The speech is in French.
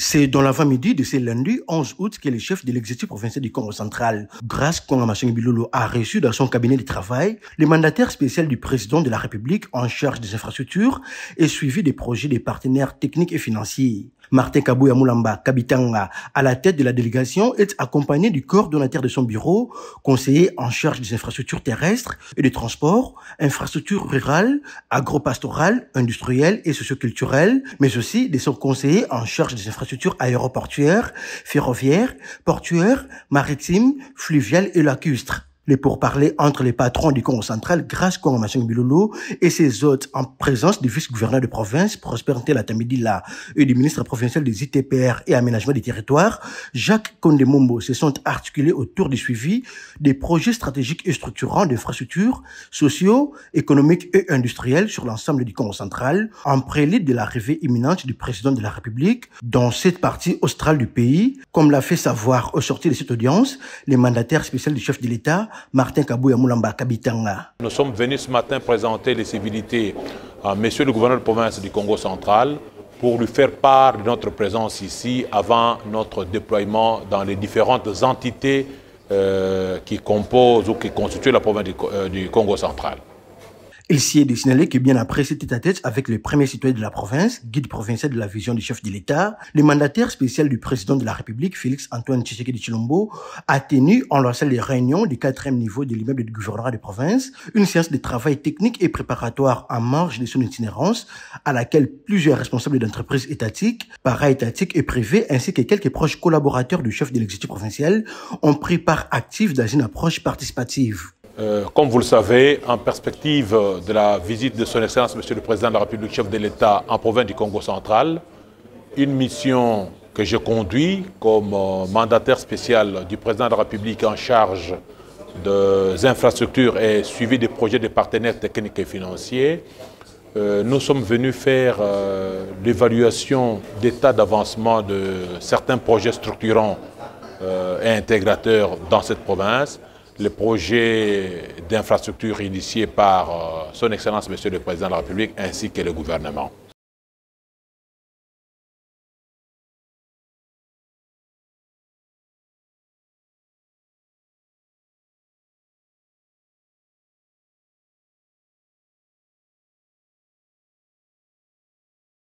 C'est dans l'avant-midi de ce lundi 11 août que le chef de l'exécutif provincial du Congo central, Grace Konga Bilolo, a reçu dans son cabinet de travail le mandataire spécial du président de la République en charge des infrastructures et suivi des projets des partenaires techniques et financiers. Martin Kabouya Moulamba Kabitanga, à la tête de la délégation, est accompagné du coordonnateur de son bureau, conseiller en charge des infrastructures terrestres et des transports, infrastructures rurales, agro-pastorales, industrielles et socioculturelles, mais aussi de son conseiller en charge des infrastructures aéroportuaires, ferroviaires, portuaires, maritimes, fluviales et lacustres. Les pourparlers entre les patrons du Congo central, Grace Konga Bilolo, et ses hôtes en présence du vice-gouverneur de province, Prosper Ntelatambidila, et du ministre provincial des ITPR et aménagement des territoires, Jacques Kondemombo, se sont articulés autour du suivi des projets stratégiques et structurants d'infrastructures sociaux, économiques et industriels sur l'ensemble du Congo central, en prélude de l'arrivée imminente du président de la République dans cette partie australe du pays, comme l'a fait savoir au sortir de cette audience, le mandataire spécial du chef de l'État, Martin Kabouya Moulamba Kabitanga. Nous sommes venus ce matin présenter les civilités à monsieur le gouverneur de province du Congo central pour lui faire part de notre présence ici avant notre déploiement dans les différentes entités qui composent ou qui constituent la province du Congo central. Il s'y est de signaler que bien après cet tête-à-tête avec le premier citoyen de la province, guide provincial de la vision du chef de l'État, le mandataire spécial du président de la République, Félix Antoine Tshisekedi Tshilombo, a tenu en leur salle de réunion du 4e niveau de l'immeuble du gouvernorat de province une séance de travail technique et préparatoire en marge de son itinérance à laquelle plusieurs responsables d'entreprises étatiques, para-étatiques et privées ainsi que quelques proches collaborateurs du chef de l'exécutif provincial ont pris part active dans une approche participative. Comme vous le savez, en perspective de la visite de son Excellence, Monsieur le Président de la République, chef de l'État en province du Congo central, une mission que je conduis comme mandataire spécial du Président de la République en charge des infrastructures et suivi des projets des partenaires techniques et financiers, nous sommes venus faire l'évaluation d'état d'avancement de certains projets structurants et intégrateurs dans cette province. Les projets d'infrastructure initiés par son Excellence, Monsieur le Président de la République, ainsi que le gouvernement.